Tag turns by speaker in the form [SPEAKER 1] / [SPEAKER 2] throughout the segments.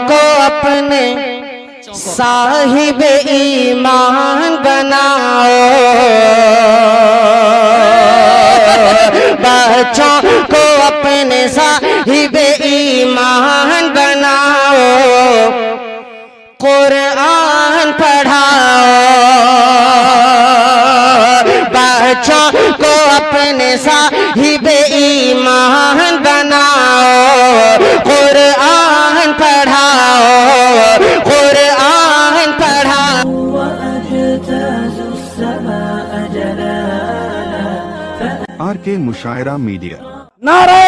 [SPEAKER 1] को अपने साहिब ईमान बनाओ, बच्चों को अपने साहिब ईमान बनाओ, कुरान पढ़ाओ, बच्चों को अपने साहिब ईमान बनाओ, कुरान पढ़ाओ, कुरान पढ़ाओ।
[SPEAKER 2] RK मुशायरा मीडिया।
[SPEAKER 3] नारे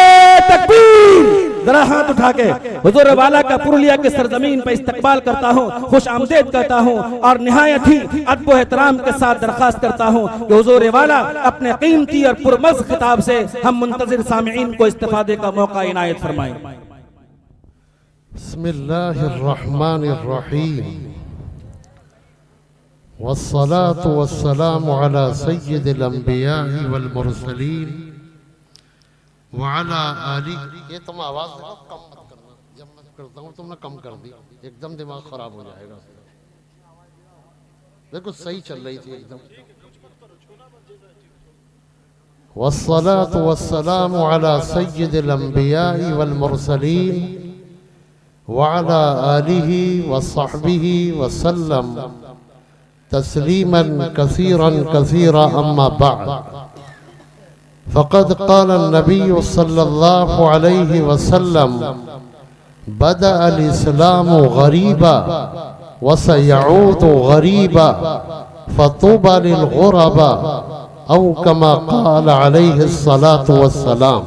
[SPEAKER 3] तकबीर। जरा हाथ उठा के हुजूर वाला का पुरुलिया के सरजमीन पर इस्तकबाल करता हूँ, खुश आमदेद करता हूँ और निहायत ही अदब व एहतराम के साथ दरख्वास्त करता हूँ कि हुजूर वाला अपने कीमती और पुरमज़ खिताब से हम मुंतज़िर सामिईन को इस्तिफादे का मौका इनायत फरमाएं।
[SPEAKER 4] बिस्मिल्लाहिर्रहमानिर्रहीम वस्सलातु वस्सलामु अला सय्यिदिल अंबिया वल मुरसलीन व अला आलि। ये तुम आवाज कम मत करना, जब मैं करता हूँ तुमने कम कर दी, एकदम दिमाग खराब हो जाएगा। देखो सही चल रही थी एकदम। वस्सलातु वस्सलामु अला सय्यिदिल अंबिया वल मुरसलीन व अला आलिहि व सहबिहि वसल्लम तस्लीमन कसीरन कसीरा अम्मा बाद। फ़क़द क़ाल नबी सल्लल्लाहु अलैहि वसल्लम बदा अल इस्लामु गरीबा व सयऊदु गरीबा फ़तूबा लिल गुरबा औ कमा क़ाल अलैहि सलातु वस्सलाम।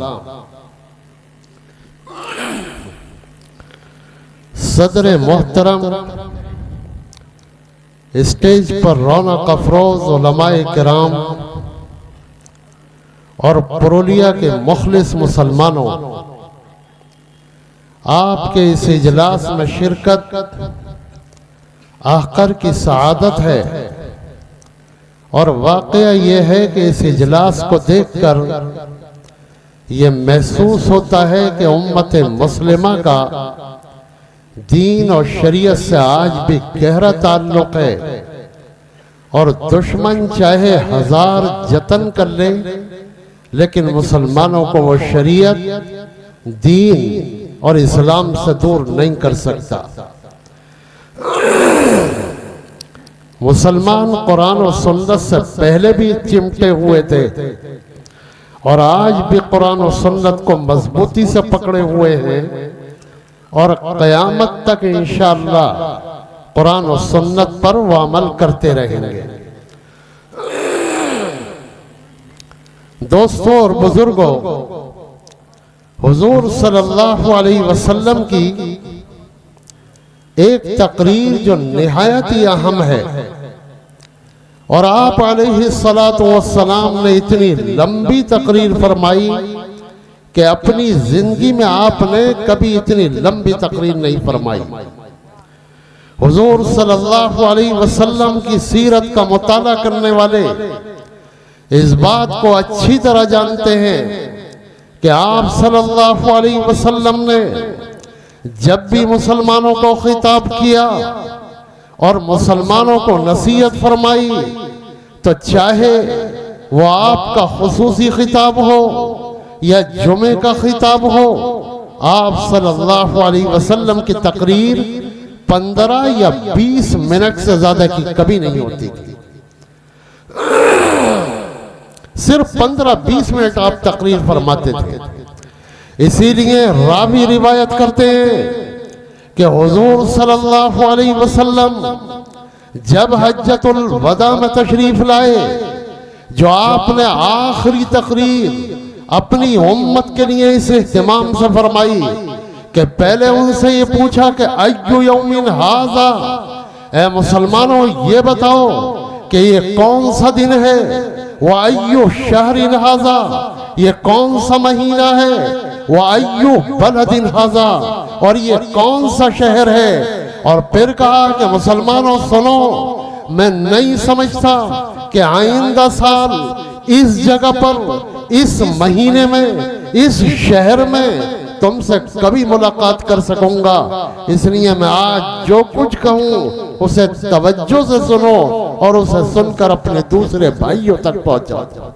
[SPEAKER 4] सदर मोहतरम, स्टेज पर रौनक अफरोज उलमाए किराम और पुरुलिया के मुखलिस मुसलमानों, आपके इस इजलास में शिरकत आखिर की सआदत है और वाक़या ये है कि इस इजलास को देखकर ये महसूस होता है कि उम्मत मुस्लिमा का दीन और शरीयत से आज भी गहरा ताल्लुक है और दुश्मन चाहे हजार जतन कर ले लेकिन मुसलमानों को वो शरीयत, दीन और इस्लाम से दूर नहीं कर सकता। मुसलमान कुरान और सुन्नत से पहले भी चिमटे हुए थे और आज भी कुरान और सुन्नत को मजबूती से पकड़े हुए हैं और क़यामत तक इंशाअल्लाह कुरान और सुन्नत पर वो अमल करते रहेंगे। दोस्तों और बुजुर्गों, हुजूर सल्लल्लाहु अलैहि वसल्लम की एक तकरीर जो निहायत ही अहम है और आप अलैहि सलातो वस्सलाम ने इतनी लंबी तकरीर फरमाई कि अपनी जिंदगी में आपने कभी इतनी लंबी तकरीर नहीं फरमाई। हुजूर सल्लल्लाहु अलैहि वसल्लम की सीरत का मुताला करने वाले इस बात को अच्छी तरह जानते हैं कि आप सल्लल्लाहु अलैहि वसल्लम ने जब भी मुसलमानों को खिताब किया और मुसलमानों को नसीहत फरमाई तो चाहे वो आपका खुसूसी खिताब हो या जुमे का खिताब हो, आप सल्लल्लाहु अलैहि वसल्लम की तकरीर 15 या 20 मिनट से ज्यादा की कभी नहीं होती थी। सिर्फ 15-20 मिनट आप तकरीर फरमाते थे। इसीलिए रावी रिवायत करते हैं कि हुजूर सल्लल्लाहु अलैहि वसल्लम जब हज्जतुल वदा में तशरीफ लाए, जो आपने आखिरी तकरीर अपनी उम्मत के लिए इस इह्तिमाम से फरमाई कि पहले उनसे ये पूछा कि अय्यु यौमिन हाज़ा, ए मुसलमानों ये बताओ कि ये कौन सा दिन है, वो अय्यु शहरिन हाज़ा, ये कौन सा महीना है, वो अय्यु बलदिन हाज़ा, और ये कौन सा शहर है। और फिर कहा कि मुसलमानों सुनो, मैं नहीं समझता कि आइंदा साल इस जगह पर, इस महीने में, इस शहर में तुमसे कभी मुलाकात कर सकूंगा, इसलिए मैं आज जो कुछ कहूं उसे तवज्जो से सुनो और उसे सुनकर अपने दूसरे भाइयों तक पहुंचाओ।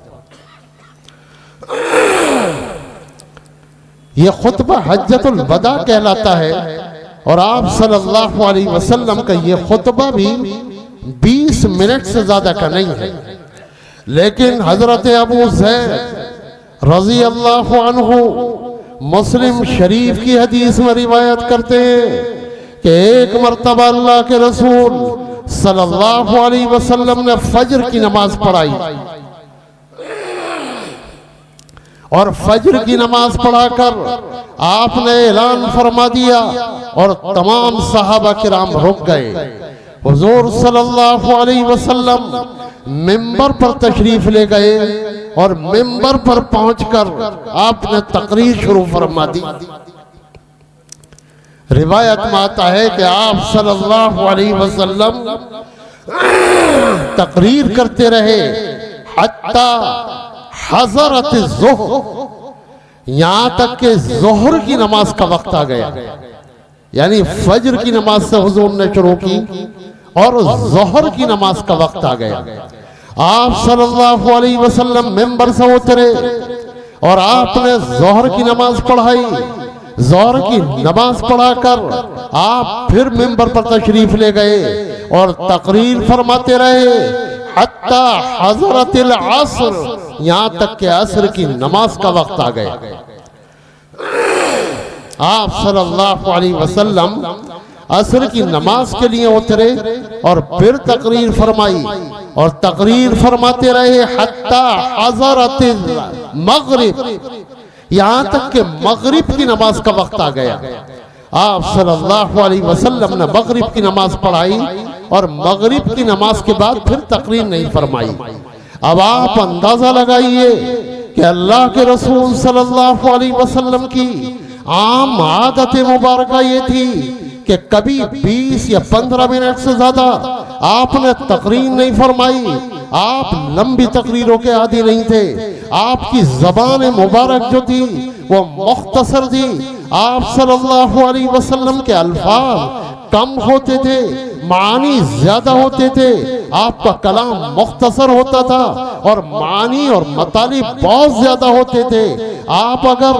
[SPEAKER 4] ये खुतबा हज्जतुल वदा कहलाता है और आप सल्लल्लाहु अलैहि वसल्लम का ये खुतबा भी 20 मिनट से ज्यादा का नहीं है। लेकिन हजरत अबू ज़ैद रज़ी अल्लाहु अन्हु मुस्लिम शरीफ की हदीस में रिवायत करते हैं कि एक मर्तबा अल्लाह के रसूल सल्लल्लाहु अलैहि वसल्लम ने फजर की नमाज पढ़ाई और फजर की नमाज पढ़ाकर आपने ऐलान फरमा दिया और तमाम सहाबा किराम रुक गए। हुजूर सल्लल्लाहु अलैहि वसल्लम मिंबर पर तशरीफ ले गए और मिंबर पर पहुंचकर आपने तकरीर शुरू फरमा दी। रिवायत में आता है कि आप सल्लल्लाहु अलैहि वसल्लम तकरीर करते रहे हत्ता हज़रत ज़ुहर, यहां तक के ज़ोहर की नमाज का वक्त आ गया। यानी फजर की नमाज से हुजूर ने शुरू की और ज़ोहर की नमाज का वक्त आ गया। आप सल्लल्लाहु अलैहि वसल्लम मिंबर से उतरे और आपने ज़ोहर की नमाज पढ़ाई। ज़ोहर की नमाज पढ़ाकर आप फिर मिंबर पर तशरीफ ले गए और तकरीर फरमाते रहे हत्ता हज़रतिल अस्र, यहां तक के असर की नमाज का वक्त आ गया। आप सल्लल्लाहु अलैहि वसल्लम असर की नमाज के लिए उतरे और फिर तकरीर फरमाई और तकरीर फरमाते रहे हत्ता हज़रतिल मगरिब, यहां तक के मगरिब की नमाज का वक्त आ गया। आप सल्लल्लाहु अलैहि वसल्लम ने मगरिब की नमाज पढ़ाई और मगरिब की नमाज के बाद फिर तकरीर नहीं फरमाई। अब आप अंदाजा लगाइए कि अल्लाह के रसूल सल्लल्लाहु अलैहि वसल्लम की आम आदत मुबारक ये थी कि कभी 20 या 15 मिनट से ज्यादा आपने तकरीर नहीं फरमाई। आप लंबी तकरीरों के आदी नहीं थे। आपकी ज़बान मुबारक जो थी वो मुख्तसर थी। आप सल्लल्लाहु अलैहि वसल्लम के अल्फाज कम होते थे, मानी ज्यादा होते थे। आपका कलाम मुख्तसर होता था और मानी और मतालिब बहुत ज्यादा होते थे। आप अगर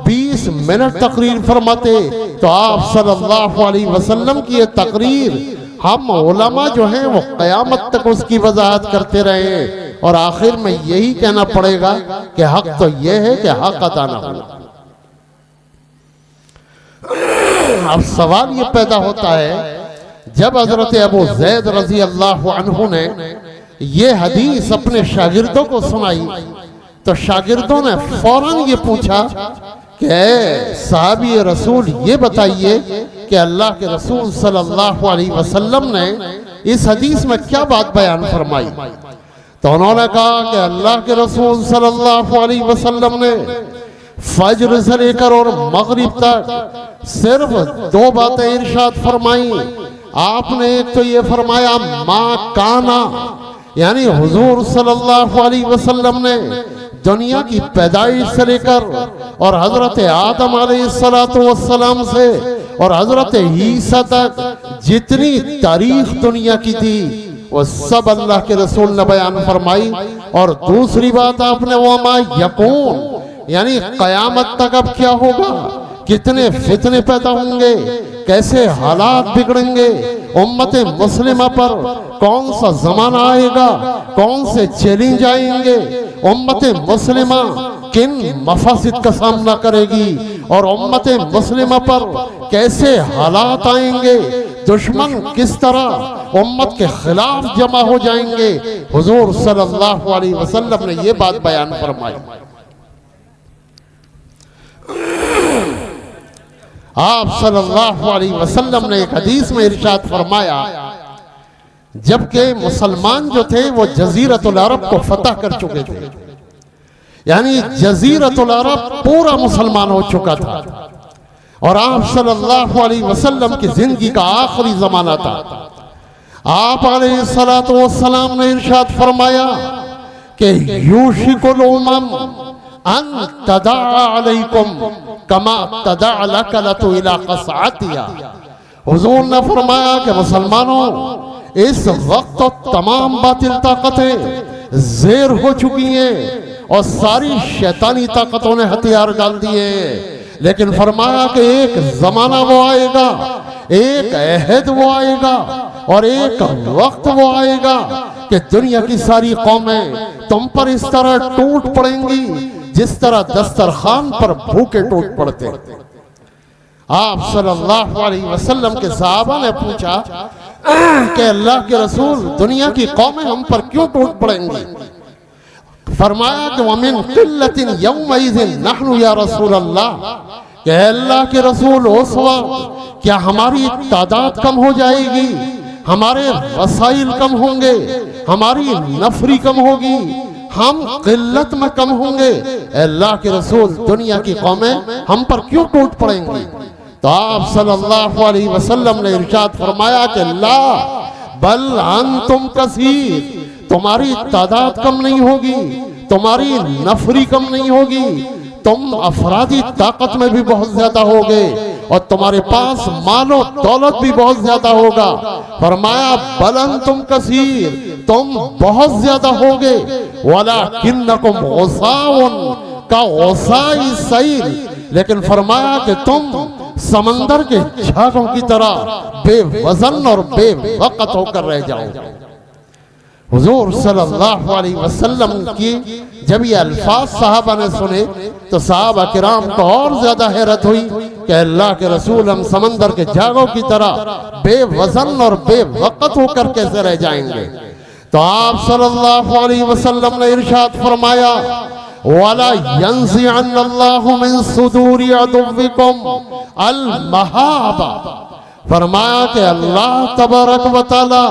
[SPEAKER 4] 20 मिनट तकरीर फरमाते तो आप सल्लल्लाहु अलैहि वसल्लम की ये तकरीर हम उलमा जो हैं वो क़यामत तक उसकी वजाहत करते रहे और आखिर में यही कहना पड़ेगा कि हक तो ये है कि हक अदा ना हो। अब सवाल ये पैदा होता है जब हजरत अबू ज़ैद रज़ी अल्लाहु अन्हु ने ये हदीस अपने शागिर्दों को सुनाई तो शागिर्दों ने फौरन ये पूछा कि साहबी रसूल ये बताइए कि अल्लाह के रसूल सल्लल्लाहु अलैहि वसल्लम ने इस हदीस में क्या बात बयान फरमाई। तो उन्होंने कहा कि अल्लाह के रसूल सल्लल्लाहु अलैहि वसल्लम ने फजर से लेकर और मगरिब तक सिर्फ 2 बातें इरशाद फरमाई। आपने एक तो ये फरमाया माँ काना, यानी हुजूर सल्लल्लाहु अलैहि वसल्लम ने दुनिया की पैदाइश से लेकर और हजरत आदम अलैहिस्सलातु वस्सलाम से और हजरत ईसा तक जितनी तारीख दुनिया की थी वो सब अल्लाह के रसूल ने बयान फरमाई। और दूसरी बात आपने वो मा यकून, यानी कयामत तक अब क्या होगा, कितने फितने पैदा होंगे, कैसे हालात बिगड़ेंगे, उम्मत मुस्लिमा पर कौन सा जमाना आएगा, कौन से चैलेंज आएंगे, उम्मत मुस्लिमा किन मफासिद का सामना करेगी और उम्मत मुस्लिमा पर कैसे हालात आएंगे, दुश्मन किस तरह उम्मत के खिलाफ जमा हो जाएंगे। हुजूर सल्लल्लाहु अलैहि वसल्लम ने ये बात बयान फरमाई। आप सल्लल्लाहु अलैहि वसल्लम ने एक हदीस में इरशाद फरमाया, जबकि मुसलमान जो थे वो जजीरतुल अरब को फतह कर चुके थे, यानी जजीरतुल अरब पूरा मुसलमान हो चुका था और आप सल्लल्लाहु अलैहि वसल्लम की जिंदगी का आखिरी जमाना था। आप अलैहिस्सलातु वस्सलाम ने इरशाद फरमाया कि यूशिकुल उमम अन तदा अलैकुम कमा तदा लकलतु इला क़सअतिया। हुजूर ने फरमाया कि मुसलमानों, इस वक्त तो तमाम बातिल ताकतें ज़ेर हो चुकी हैं और सारी शैतानी ताकतों ने हथियार डाल दिए, लेकिन फरमाया कि एक जमाना वो आएगा, एक अहद वो आएगा और एक वक्त वो आएगा कि दुनिया की सारी कौमें तुम पर इस तरह टूट पड़ेंगी जिस तरह दस्तरखान पर भूखे टूट पड़ते। आप सल्लल्लाहु अलैहि वसल्लम के सहाबा ने पूछा कि अल्लाह के रसूल, दुनिया की कौमें हम पर क्यों टूट पड़ेंगी? फरमाया कि वमिन किल्लतिन यौमइज़िन नहनु या रसूल अल्लाह, कि अल्लाह के रसूल उस वक्त क्या हमारी तादाद कम हो जाएगी, हमारे वसाइल कम होंगे, हमारी नफरी कम होगी, हम किल्लत में कम होंगे। अल्लाह के रसूल, दुनिया की कौमें हम पर क्यों टूट पड़ेंगी? तो आप सल्लल्लाहु अलैहि वसल्लम ने इरशाद फरमाया कि ला बल अंतुम कसीर, तुम्हारी तादाद कम नहीं होगी, तुम्हारी नफरी कम नहीं होगी, तुम अफरादी ताकत में भी बहुत ज्यादा होगे और तुम्हारे पास मालो दौलत भी बहुत ज्यादा होगा। फरमाया बलन तुम कसीर, तुम बहुत ज्यादा होगे, वलाकिन्नकुम गुसाउन का गुसाई सैल, लेकिन फरमाया कि तुम समंदर के झागों की तरह बेवजन और बेवकत होकर रह जाओगे। हुजूर सल्लल्लाहु अलैहि वसल्लम की जब ये अल्फाज साहबा ने सुने तो साहबा किराम को और ज्यादा हैरत हुई कि अल्लाह के रसूल, हम समंदर के झागों की तरह बेवजन और बेवकत होकर कैसे रह जाएंगे? तो आप सल्लल्लाहु अलैहि वसल्लम ने इरशाद फरमाया, वला यंज़िअन्नल्लाहु मिन सुदूरि अदुव्विकुम अल महाबा। फरमाया कि अल्लाह तबारक व तआला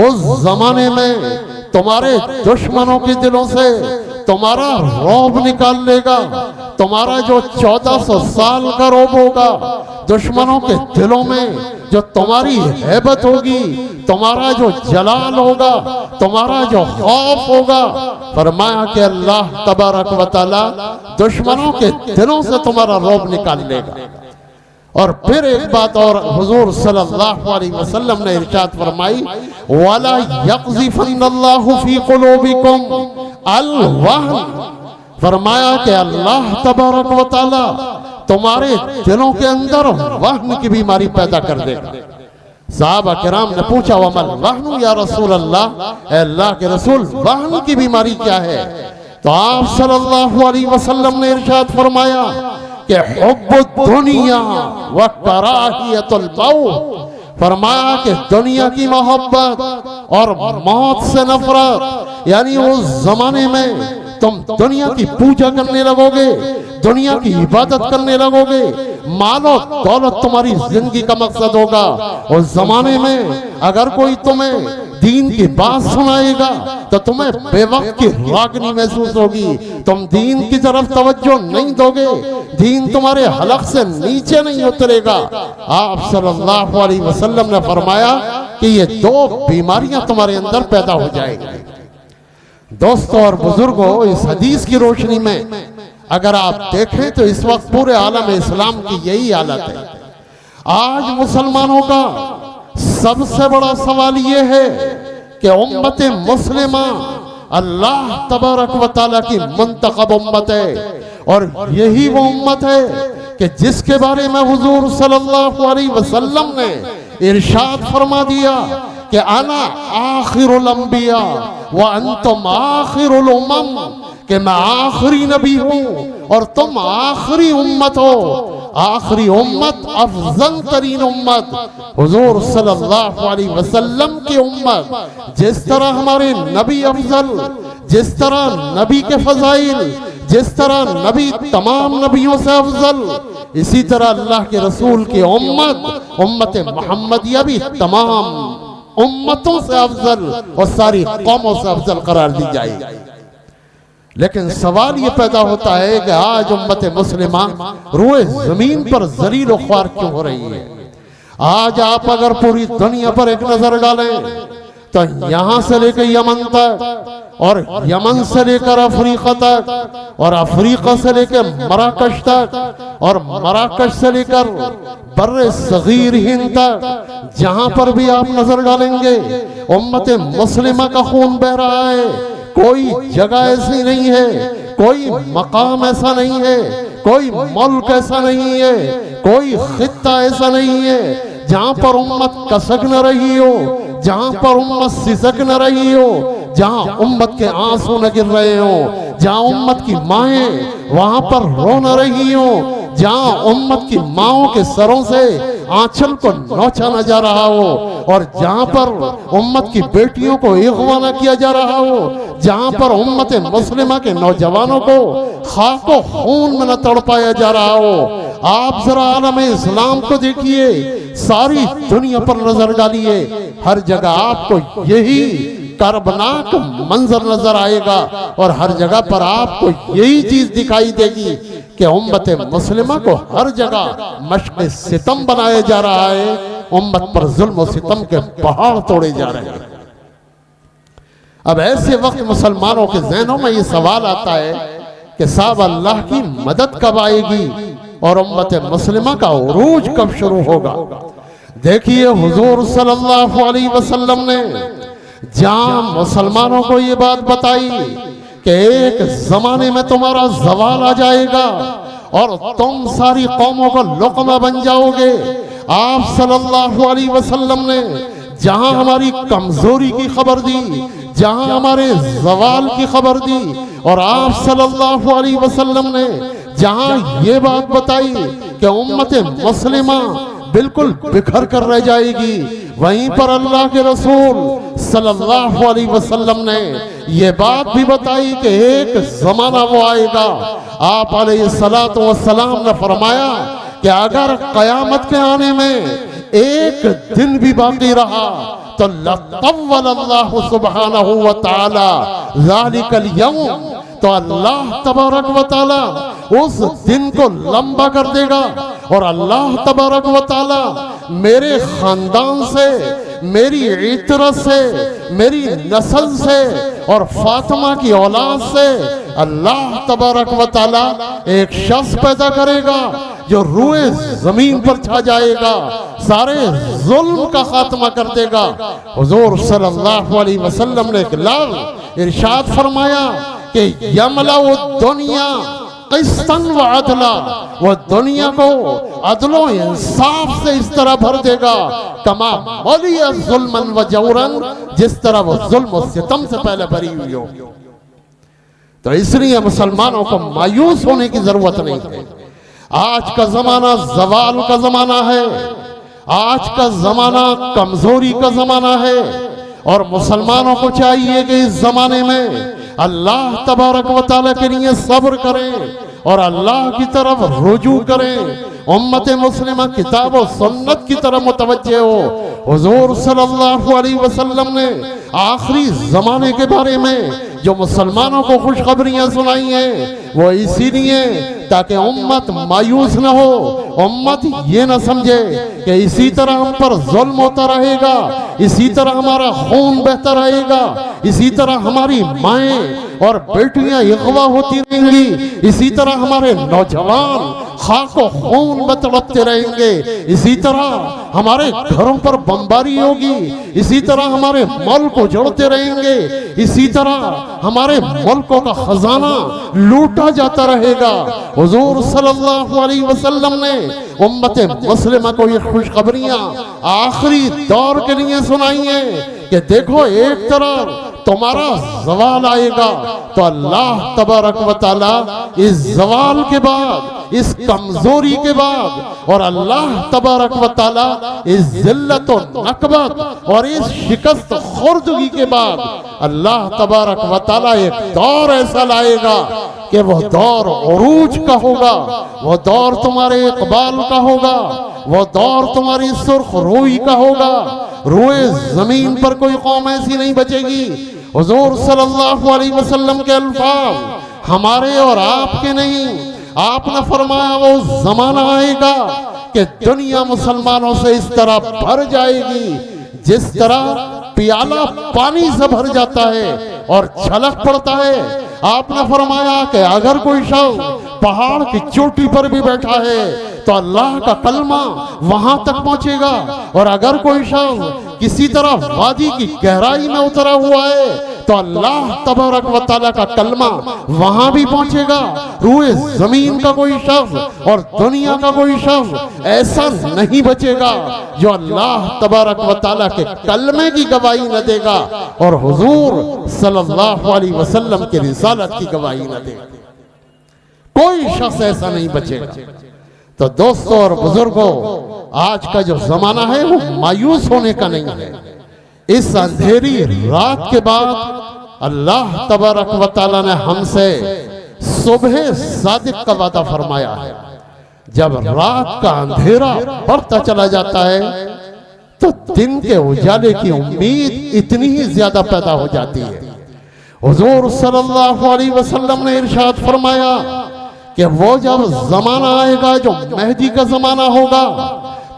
[SPEAKER 4] उस जमाने में तुम्हारे दुश्मनों के दिलों से तुम्हारा रौब निकाल लेगा। तुम्हारा जो 1400 साल का रौब होगा, दुश्मनों के दिलों में जो तुम्हारी हैबत होगी, तुम्हारा जो जलाल होगा, तुम्हारा जो खौफ होगा, फरमाया कि अल्लाह तबारक व तआला दुश्मनों के दिलों से तुम्हारा रौब निकाल लेगा। और फिर एक बात और हुजूर सल्लल्लाहु अलैहि वसल्लम ने इरशाद फरमाई, वला यक़ज़िफ़न्नल्लाहु फ़ी क़ुलूबिकुम अल-वहन। फरमाया कि अल्लाह तबारक व तआला तुम्हारे दिलों के अंदर वहन की बीमारी पैदा कर देगा। साहबा किराम ने पूछा, वमल वहनु या रसूल अल्लाह, अल्लाह के रसूल, वहन की बीमारी क्या है? तो आप सल्लल्लाहु अलैहि वसल्लम ने इरशाद फरमाया कि हुब्बुद दुनिया व कराहियतुल मौत। फरमाया कि दुनिया की मोहब्बत और मौत से नफरत, यानी उस जमाने में तुम दुनिया की पूजा करने लगोगे, दुनिया की इबादत करने लगोगे, मालो दौलत तुम्हारी जिंदगी का मकसद होगा। उस जमाने में अगर कोई तुम्हें दीन की बात सुनाएगा तो तुम्हें बेवक्त की रागनी महसूस होगी, तुम दीन की तरफ तवज्जो नहीं दोगे, दीन तुम्हारे हलक से नीचे नहीं उतरेगा। आप सल्लल्लाहु अलैहि वसल्लम ने फरमाया कि ये दो बीमारियां तुम्हारे अंदर पैदा हो जाएंगी। दोस्तों और बुजुर्गों, इस हदीस की रोशनी में अगर आप देखें तो इस वक्त पूरे आलम इस्लाम की यही हालत है। आज मुसलमानों का सबसे बड़ा सवाल ये है कि उम्मत मुस्लिमा अल्लाह तबारक व तआला की मुंतखब उम्मत है, और यही वो उम्मत है कि जिसके बारे में हुजूर सल्लल्लाहु अलैहि वसल्लम ने इरशाद फरमा दिया कि अना आखिरुल अंबिया व अंतुम आखिरुल उम्म, कि मैं आखिरी नबी हूं और तुम आखिरी उम्मत हो। आखिरी उम्मत अफजल तरीन उम्मत हुजूर सल्लल्लाहु अलैहि वसल्लम की उम्मत। जिस तरह हमारे नबी अफजल, जिस तरह नबी के फजाइल, जिस तरह नबी तमाम नबियों से अफजल, इसी तरह अल्लाह के रसूल की उम्मत, उम्मत मोहम्मदिया भी तमाम उम्मतों से अफजल और सारी कौमों से अफजल करार दी जाएगी। लेकिन सवाल ये पैदा होता है कि आज उम्मत मुस्लिमा रोए जमीन पर जलील ख्वार क्यों हो रही है? आज आप अगर पूरी दुनिया पर एक नजर डालें तो यहां से लेकर यमन तक और यमन से लेकर अफ्रीका तक और अफ्रीका से लेकर मराकश तक और मराकश से लेकर बर्रे सगीर हिंद तक, जहां पर भी आप नजर डालेंगे उम्मत मुस्लिमा का खून बह रहा है। कोई जगह ऐसी नहीं है, कोई मकाम ऐसा नहीं है, कोई मुल्क ऐसा नहीं है, कोई खित्ता ऐसा नहीं है जहां पर उम्मत कसक न रही हो, जहां पर उम्मत सिसक न रही हो, जहां उम्मत के आंसू न गिर रहे हो, जहां उम्मत की माएं वहां पर रो न रही हो, जहां उम्मत की माओं के सरों से आंचल को नोचा न जा रहा हो, और जहां पर उम्मत की बेटियों को इग़वा न किया जा रहा हो, जहां पर उम्मत मुस्लिमा के नौजवानों को खाको खून में न तड़पाया जा रहा हो। आप जरा आलम इस्लाम को देखिए, सारी दुनिया पर नजर डालिए, हर जगह आपको यही कर्बनाक मंजर नजर आएगा और हर जगह पर आपको यही चीज दिखाई देगी कि उम्मत मुस्लिमा को हर जगह मश्क सितम बनाया जा रहा है, उम्मत पर जुल्म और सितम के पहाड़ तोड़े जा रहे हैं। अब ऐसे वक्त मुसलमानों के ज़हनों में ये सवाल आता है कि साहब अल्लाह की मदद कब आएगी और उम्मत मुस्लिमा का उरूज कब शुरू होगा। देखिए हुजूर सल्लल्लाहु अलैहि वसल्लम ने जहां मुसलमानों को ये बात बताई कि एक जमाने में तुम्हारा जवाल आ जाएगा और तुम सारी कौमों का लुक़मा बन जाओगे। आप सल्लल्लाहु अलैहि वसल्लम ने जहां हमारी कमजोरी की खबर दी, जहां हमारे जवाल की खबर दी, और आप सल्लल्लाहु अलैहि वसल्लम ने जहां ये बात बताई कि उम्मत मुस्लिमा बिल्कुल बिखर कर रह जाएगी, वहीं पर अल्लाह के रसूल सल्लल्लाहु अलैहि वसल्लम ने ये बात भी बताई कि एक जमाना वो आएगा। आप अलैहिस्सलातु वस्सलाम ने फरमाया कि अगर कयामत के आने में एक दिन भी बाकी रहा तो लतव्वलल्लाहु सुब्हानहु व तआला ज़ालिकल यौम, तो अल्लाह तबारक व तआला उस दिन को लंबा कर देगा और अल्लाह तबारक व तआला मेरे खानदान से, मेरी इतरत से, मेरी नस्ल से और फातिमा की औलाद से अल्लाह तबारक व तआला एक शख्स पैदा करेगा जो रूए जमीन पर छा जाएगा, सारे जुल्म का खात्मा कर देगा। हुजूर सल्लल्लाहु अलैहि वसल्लम ने इरशाद फरमाया कि यमलाउ दुनिया क़िस्तन व अदला, वो दुनिया को अदलो इंसाफ से इस तरह भर देगा कमा मलिया जुल्मन व जौरन, जिस तरह वो जुल्म और सितम से पहले भरी हुई हो। तो इसलिए मुसलमानों को मायूस होने की जरूरत नहीं है। आज का जमाना जवाल का जमाना है, आज का जमाना कमजोरी का जमाना है, और मुसलमानों को चाहिए कि इस जमाने में अल्लाह तबारक व तआला के लिए सब्र करें और अल्लाह की तरफ रुजू करें, उम्मत मुस्लिमा किताब और सुन्नत की तरफ मुतवज्जे हो। हुजूर सल्लल्लाहु अलैहि वसल्लम ने आखिरी जमाने के बारे में जो मुसलमानों को खुशखबरियां सुनाई हैं वो इसीलिए ताकि उम्मत मायूस न हो, उम्मत ये न समझे कि इसी तरह हम पर जुल्म होता रहेगा, इसी तरह हमारा खून बहता रहेगा, इसी तरह हमारी माएं और बेटियां इग़वा होती रहेंगी, इसी तरह हमारे नौजवान खाको खून में तड़पते रहेंगे, इसी तरह हमारे घरों पर बमबारी होगी, इसी तरह हमारे मुल्क उजड़ते रहेंगे, इसी तरह हमारे मुल्कों का खजाना लूटा जाता रहेगा। हुजूर सल्लल्लाहु अलैहि वसल्लम ने उम्मत मुस्लिमा को ये खुशखबरियां आखिरी दौर के लिए सुनाई हैं कि देखो एक तरफ तुम्हारा जवाल आएगा तो अल्लाह तबारक व तआला इस जवाल के बाद, इस कमजोरी के बाद और अल्लाह तबारक व तआला इस जिल्लत और नकबत और इस शिकस्त खुर्दगी के बाद अल्लाह तबारक व तआला एक दौर ऐसा लाएगा कि वह दौर उरूज का होगा, वह दौर तुम्हारे इकबाल का होगा, वह दौर तुम्हारी सुर्ख रूई का होगा। रूए जमीन पर कोई कौम ऐसी नहीं बचेगी। हुजूर सल्लल्लाहु अलैहि वसल्लम के अल्फाज हमारे और आपके नहीं, आपने फरमाया वो जमाना आएगा कि दुनिया मुसलमानों से इस तरह भर जाएगी जिस तरह प्याला पानी से भर जाता है और झलक पड़ता है। आपने फरमाया कि अगर कोई शख्स पहाड़ की चोटी पर भी बैठा है तो अल्लाह का कलमा वहां तक पहुंचेगा, और अगर कोई शख्स किसी तरह वादी की गहराई में उतरा हुआ है तो अल्लाह तबारक व तआला का कलमा वहां भी पहुंचेगा। रूए जमीन का कोई शख्स और दुनिया का कोई शख्स ऐसा नहीं बचेगा जो अल्लाह तबारक व तआला के कलमे की गवाही न देगा और हुजूर सल्लल्लाहु अलैहि वसल्लम की रिसालत की गवाही न देगा। कोई शख्स ऐसा नहीं बचेगा। तो दोस्तों और बुजुर्गों, आज का जो जमाना है वो मायूस होने का नहीं है। इस अंधेरी रात के बाद अल्लाह तबारक व तआला ने हमसे सुबह सादिक का वादा फरमाया है। जब रात का अंधेरा बढ़ता चला जाता है तो दिन के उजाले की उम्मीद इतनी ही ज्यादा पैदा हो जाती है। हुजूर सल्लल्लाहु अलैहि वसल्लम ने इरशाद फरमाया कि वो जब जमाना आएगा जो मेहदी का जमाना होगा,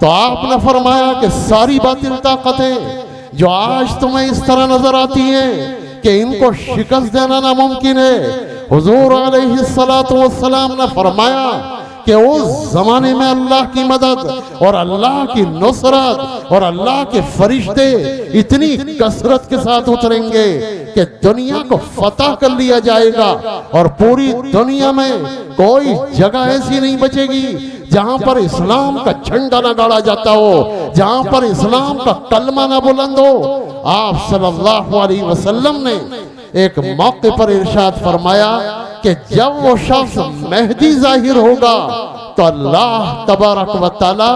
[SPEAKER 4] तो आपने फरमाया कि सारी बातिल ताकतें जो आज तुम्हें इस तरह नजर आती हैं कि इनको शिकस्त देना नामुमकिन है, हुजूर अलैहिस्सलातु वस्सलाम ने फरमाया कि उस जमाने में अल्लाह की मदद और अल्लाह की नुसरत और अल्लाह के फरिश्ते इतनी कसरत के साथ उतरेंगे कि दुनिया को फतह कर लिया जाएगा और पूरी दुनिया में कोई जगह ऐसी नहीं बचेगी जहां पर इस्लाम का झंडा न गाड़ा जाता हो, जहां पर इस्लाम का कलमा न बुलंद हो। आप सल्लल्लाहु अलैहि वसल्लम ने एक मौके पर इरशाद फरमाया कि जब वो शख्स मेहदी जाहिर होगा तो अल्लाह तबारक व तआला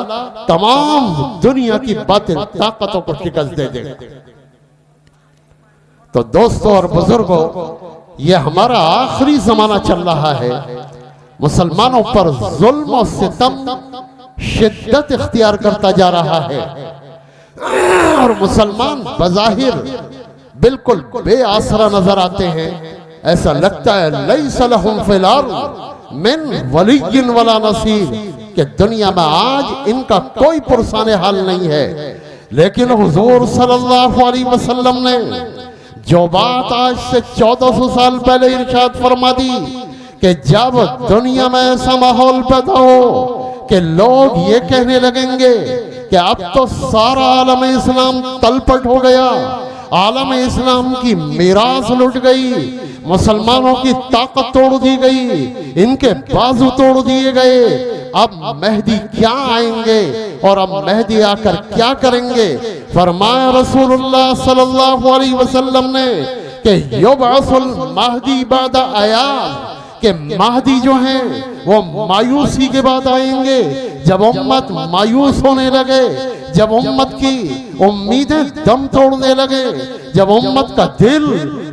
[SPEAKER 4] तमाम दुनिया की बातिल ताकतों को शिकस्त दे देगा। तो दोस्तों और बुजुर्गों, ये हमारा आखिरी जमाना चल रहा है। मुसलमानों पर जुल्म और सितम शिद्दत इख्तियार करता जा रहा है और मुसलमान बज़ाहिर बिल्कुल बेआसरा नजर आते हैं। ऐसा लगता है लैसा लहुम फिल अर्ज़ मिन वलिय्यिन वला नसीर, कि दुनिया में आज इनका कोई पुरसाने हाल नहीं है। लेकिन हुजूर सल्लल्लाहु अलैहि वसल्लम ने जो बात आज से 1400 साल पहले इरशाद फरमा दी कि जब दुनिया में ऐसा माहौल पैदा हो कि लोग ये कहने लगेंगे कि अब तो सारा आलम इस्लाम तलपट हो गया, आलम इस्लाम की मीरास लुट गई, मुसलमानों की ताकत तोड़ दी गई, इनके बाजू तोड़ दिए गए, अब मेहदी क्या आएंगे और अब मेहदी आकर क्या करेंगे। फरमाया रसूलुल्लाह सल्लल्लाहु अलैहि वसल्लम ने कि युबअसुल महदी बाद आयात, कि महदी जो हैं वो मायूसी के बाद आएंगे। जब उम्मत मायूस होने लगे, जब उम्मत की उम्मीदें दम तोड़ने लगे, जब उम्मत का दिल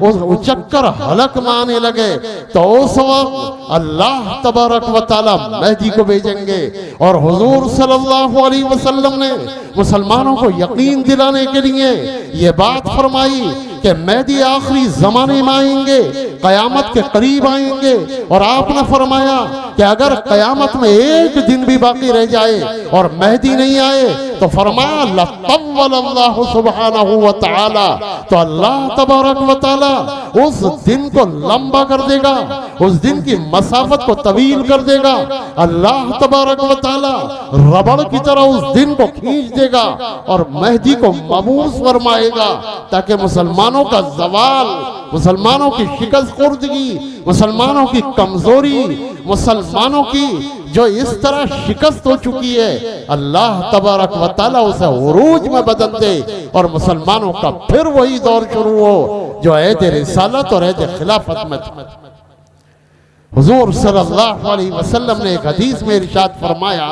[SPEAKER 4] उचक्कर हलक में आने लगे, तो उस वक्त अल्लाह तबारक व तआला मेहदी को भेजेंगे। और हुजूर सल्लल्लाहु अलैहि वसल्लम ने मुसलमानों को यकीन दिलाने के लिए ये बात फरमाई कि मेहदी आखिरी जमाने में आएंगे, कयामत के करीब आएंगे। और आपने फरमाया कि अगर कयामत में एक दिन भी बाकी रह जाए और मेहदी नहीं आए तो फरमाया लतव्वलल्लाहु सुब्हानहु व तआला, तो अल्लाह तबारक व तआला उस दिन को लंबा कर देगा, उस दिन की मसाफत को तवील कर देगा। अल्लाह तबारक व तआला रबड़ की तरह उस दिन को खींच देगा और मेहदी को मबूस फरमाएगा, ताकि मुसलमानों का जवाल, मुसलमानों की शिकस्त खुर्दगी, मुसलमानों की कमजोरी, मुसलमानों की जो इस तरह शिकस्त हो चुकी है, अल्लाह तबारक व तआला उसे उरूज में बदल दे और मुसलमानों का फिर वही दौर शुरू हो जो ऐद रिसालत और ऐद खिलाफत में था। हुजूर सल्लल्लाहु अलैहि वसल्लम ने एक हदीस में इरशाद फरमाया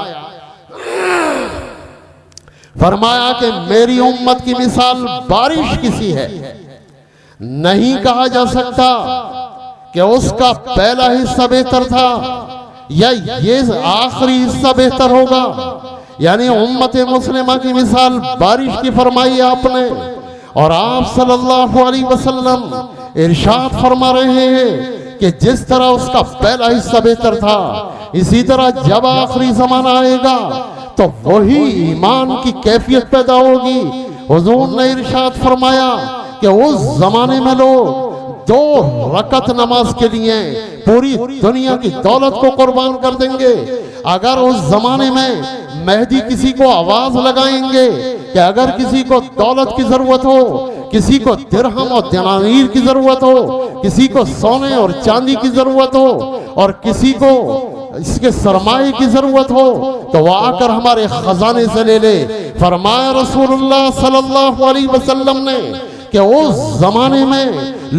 [SPEAKER 4] कि मेरी उम्मत की मिसाल बारिश किसी है, नहीं कहा जा सकता कि उसका पहला हिस्सा बेहतर था या ये आखिरी हिस्सा बेहतर होगा। यानी उम्मत मुस्लिमा की मिसाल बारिश की फरमाई आपने, और आप सल्लल्लाहु अलैहि वसल्लम इरशाद फरमा रहे हैं कि जिस तरह उसका पहला हिस्सा बेहतर था, इसी तरह जब आखिरी जमाना आएगा तो वही ईमान की कैफियत पैदा होगी। हुजूर ने इरशाद फरमाया कि उस जमाने में लोग 2 रकत नमाज के लिए पूरी दुनिया की दौलत को कुर्बान कर देंगे। अगर उस जमाने में मेहदी किसी को आवाज लगाएंगे कि अगर किसी को दौलत की जरूरत हो, किसी को दिरहम और दिनानीर की जरूरत हो, किसी को सोने और चांदी की जरूरत हो और किसी को इसके सरमाए की जरूरत हो, तो वो आकर हमारे खजाने से ले ले। फरमाया रसूलुल्लाह सल्लल्लाहु अलैहि वसल्लम ने कि उस जमाने में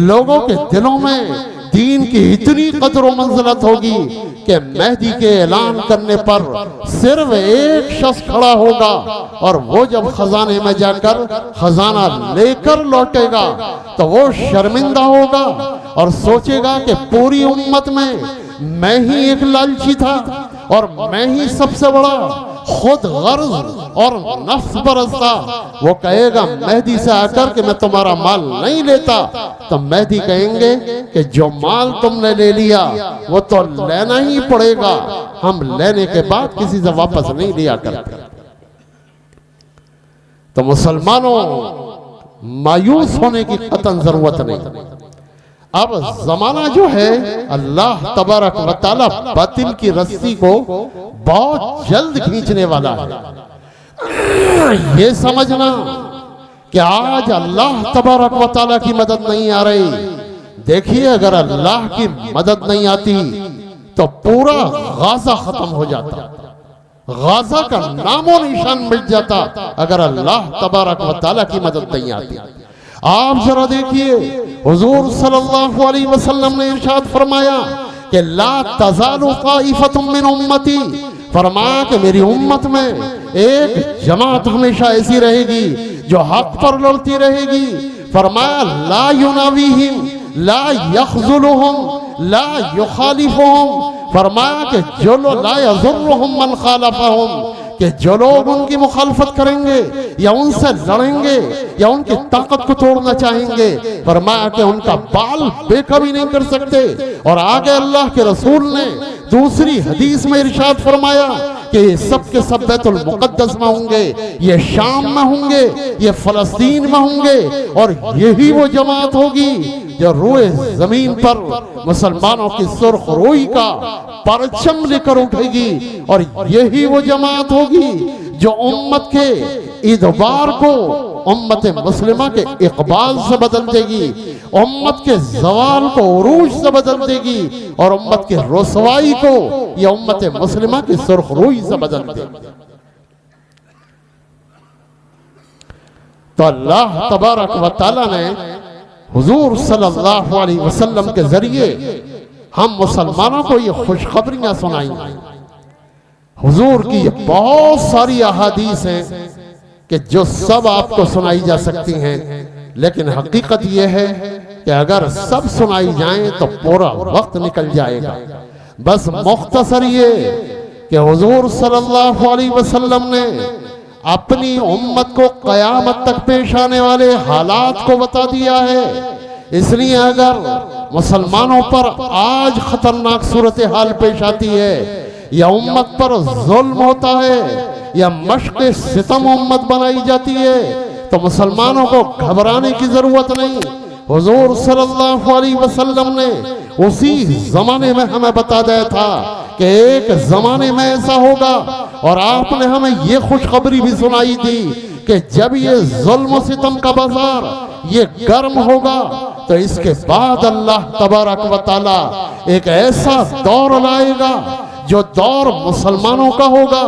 [SPEAKER 4] लोगों के दिलों में दीन की इतनी कदर और मंजिलत होगी कि मेहदी के ऐलान करने पर सिर्फ एक शख्स खड़ा होगा और वो जब खजाने में जाकर खजाना लेकर लौटेगा तो वो शर्मिंदा होगा और सोचेगा कि पूरी उम्मत में मैं ही एक लालची था और मैं ही सबसे बड़ा खुद गर्ज और नफ्स परस्त था। वो कहेगा मेहदी से आकर कि मैं तुम्हारा माल नहीं लेता, तो मेहदी कहेंगे कि जो माल तुमने ले लिया वो तो लेना ही पड़ेगा, हम लेने के बाद किसी से वापस नहीं लिया करते। तो मुसलमानों, मायूस होने की कतई जरूरत नहीं। अब जमाना जो है अल्लाह तबारक व तआला बातिल की रस्सी को बहुत जल्द खींचने वाला है। ये समझना कि आज अल्लाह तबारक व तआला की मदद नहीं आ रही। देखिए, अगर अल्लाह की मदद नहीं आती तो पूरा गाजा खत्म हो जाता, गाजा का नामो निशान मिट जाता अगर अल्लाह तबारक व तआला की मदद नहीं आती। आप जरा देखिए, हुजूर सल्लल्लाहु अलैहि वसल्लम ने इरशाद फरमाया कि ला तज़ालु ताइफतुम मिन उम्मती, फरमाया कि मेरी उम्मत में एक जमात हमेशा ऐसी रहेगी जो हक पर लड़ती रहेगी। फरमाया ला युनावीहिम ला यखजुलुहुम ला युखालिफुहुम, फरमाया कि जो लोग ला यज़ुर्रुहुम मन खालफहुम, कि जो लोग उनकी मुखालफत करेंगे या उनसे लड़ेंगे या उनकी ताकत को तोड़ना चाहेंगे, फरमाया कि उनका बाल बेका भी नहीं कर सकते। और आगे अल्लाह के रसूल ने दूसरी हदीस में इरशाद फरमाया कि ये सब के सब बैतुल मुक़द्दस में होंगे, ये शाम में होंगे, ये फलस्तीन में होंगे, और यही वो जमात होगी जो रूए जमीन पर मुसलमानों की सुर्ख रोई का परचम लेकर उठेगी। और यही वो जमात होगी जो उम्मत के इदबार को उम्मत मुस्लिमा के इकबाल से बदल देगी, उम्मत के जवाल को उरूज से बदल देगी, और उम्मत के रुसवाई को यह उम्मत मुस्लिमा की सुर्ख रोई से बदल देगी। तो अल्लाह तबारक व तआला ने हुजूर सल्लल्लाहु अलैहि वसल्लम के जरिए हम मुसलमानों को ये खुशखबरियां सुनाई। हुजूर की ये बहुत सारी अहादीस हैं कि जो सब आपको सुनाई जा सकती हैं, लेकिन हकीकत ये है कि अगर सब सुनाई जाएं तो पूरा वक्त निकल जाएगा। बस मुख्तसर ये कि हुजूर सल्लल्लाहु अलैहि वसल्लम ने अपनी उम्मत को कयामत तक पेश आने वाले हालात को बता दिया है। इसलिए अगर मुसलमानों पर आज खतरनाक सूरत हाल पेश आती है, या उम्मत पर जुल्म होता है, या मश्क सितम उम्मत बनाई जाती है, तो मुसलमानों को घबराने की जरूरत नहीं। हुजूर सल्लल्लाहु अलैहि वसल्लम ने उसी जमाने में हमें बता दिया था कि एक जमाने में ऐसा होगा, और आपने हमें ये खुशखबरी भी सुनाई थी कि जब ये जुल्म सितम का बाजार ये गर्म होगा तो इसके बाद अल्लाह तबारक व तआला एक ऐसा दौर लाएगा जो दौर मुसलमानों का होगा,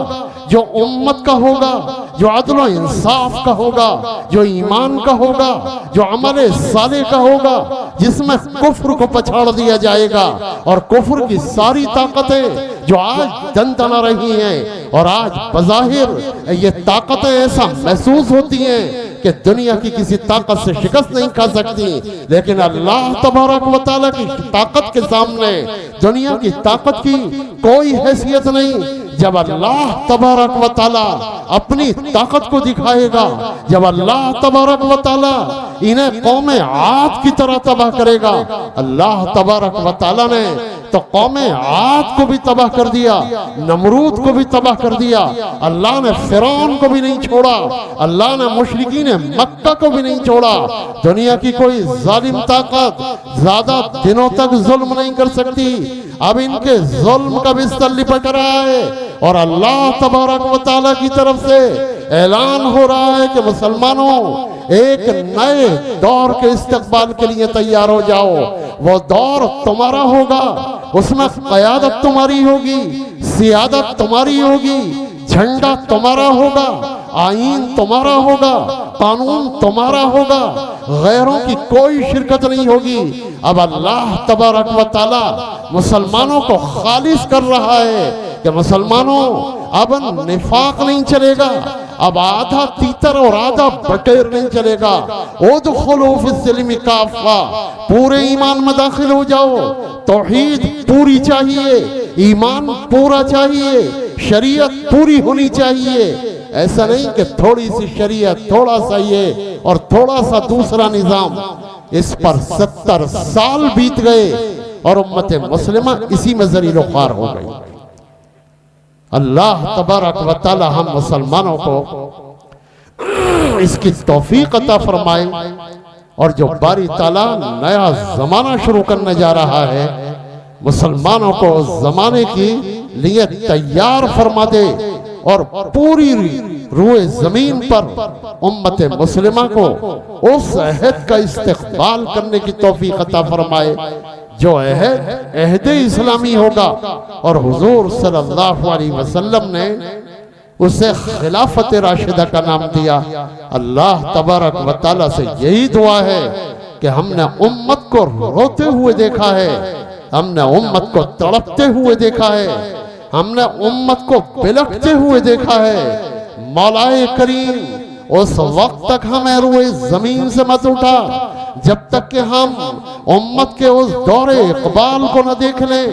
[SPEAKER 4] जो उम्मत का होगा, जो अदल व इंसाफ का होगा, जो ईमान का होगा, जो अमल साले का होगा, जिसमें कुफ्र को पछाड़ दिया जाएगा। और कुफ्र की सारी ताकतें जो आज दंतना रही हैं, और आज बज़ाहिर ये ताकतें ऐसा महसूस होती हैं कि दुनिया की किसी ताकत से शिकस्त नहीं खा सकती, लेकिन अल्लाह तबारक व तआला की ताकत के सामने दुनिया की ताकत की कोई हैसियत नहीं। जब अल्लाह तबारक व तआला अपनी ताकत को दिखाएगा, जब अल्लाह तबारक व तआला इन्हें कौम आद की तरह तबाह करेगा। अल्लाह तबारक व तआला ने तो कौमे आद को भी तबाह कर दिया, नमरूद को भी तबाह कर दिया। अल्लाह ने फिरौन को भी नहीं छोड़ा, अल्लाह ने मुशरिकीन मक्का को भी नहीं छोड़ा। दुनिया की कोई जालिम ताकत ज्यादा दिनों तक जुल्म नहीं कर सकती। अब इनके जुल्म का बिस्तर लिपट रहा है और अल्लाह तबारक व तआला की तरफ से ऐलान हो रहा है कि मुसलमानों एक नए दौर के इस्तकबाल के लिए तैयार हो जाओ। वो दौर तुम्हारा होगा, उसमें क़यादत तुम्हारी होगी, सियादत तुम्हारी होगी, झंडा तुम्हारा होगा, आईन तुम्हारा होगा, कानून तुम्हारा होगा, गैरों की कोई शिरकत नहीं होगी। अब अल्लाह तबारक व तआला मुसलमानों को खालिस कर रहा है कि मुसलमानों अब निफाक नहीं चलेगा, अब आधा तीतर और आधा बटेर नहीं चलेगा। उदखुलू फिस्सिल्मी काफ़ा, पूरे ईमान में दाखिल हो जाओ। तौहीद पूरी चाहिए, ईमान पूरा चाहिए, शरीयत पूरी होनी चाहिए। ऐसा नहीं कि थोड़ी सी शरीयत, थोड़ा सा ये और थोड़ा सा दूसरा निजाम। इस पर 70 साल बीत गए और उम्मत मुस्लिमा इसी में ज़रीर ख्वार हो गई। अल्लाह तबारक व तआला हम मुसलमानों को इसकी तौफीक अता फरमाए और जो बारी ताला नया जमाना शुरू करने जा रहा है, मुसलमानों को उस जमाने की लिए तैयार फरमा दे और पूरी रूए जमीन पर उम्मत मुस्लिमा को उस अहद का इस्तकबाल करने की तौफीक अता फरमाए जो अहद इस्लामी होगा। और हुजूर सल्लल्लाहु अलैहि वसल्लम ने उसे खिलाफत राशिदा का नाम दिया। अल्लाह तबारक व तआला से यही दुआ है कि हमने उम्मत को रोते हुए देखा है, हमने उम्मत को तड़पते हुए देखा है, हमने उम्मत को बिलखते हुए देखा है। मौलाए करीम उस वक्त तक हमें रुए जमीन से मत उठा जब तक कि हम उम्मत के उस दौरे इकबाल को न देख लें,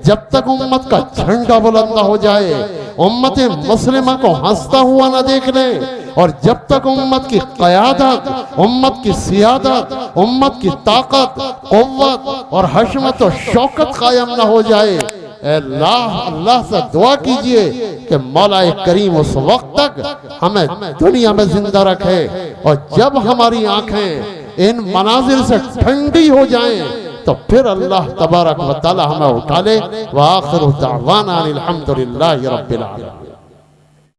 [SPEAKER 4] जब तक उम्मत का झंडा बुलंद न हो जाए, उम्मत मुस्लिमा को हंसता हुआ न देख लें, और जब तक उम्मत की क़यादत, उम्मत की सियादत, उम्मत की ताकत, क़ुव्वत और हशमत और शौकत कायम न हो जाए। अल्लाह से दुआ कीजिए कि मौलाए करीम उस वक्त तक हमें दुनिया में जिंदा रखे, और जब हमारी आंखें इन मनाजिर से ठंडी हो जाएं तो फिर अल्लाह तबारक व तआला हमें उठा ले। व आखिरु दावाना अनिल हम्दुलिल्लाहि रब्बिल आलमीन।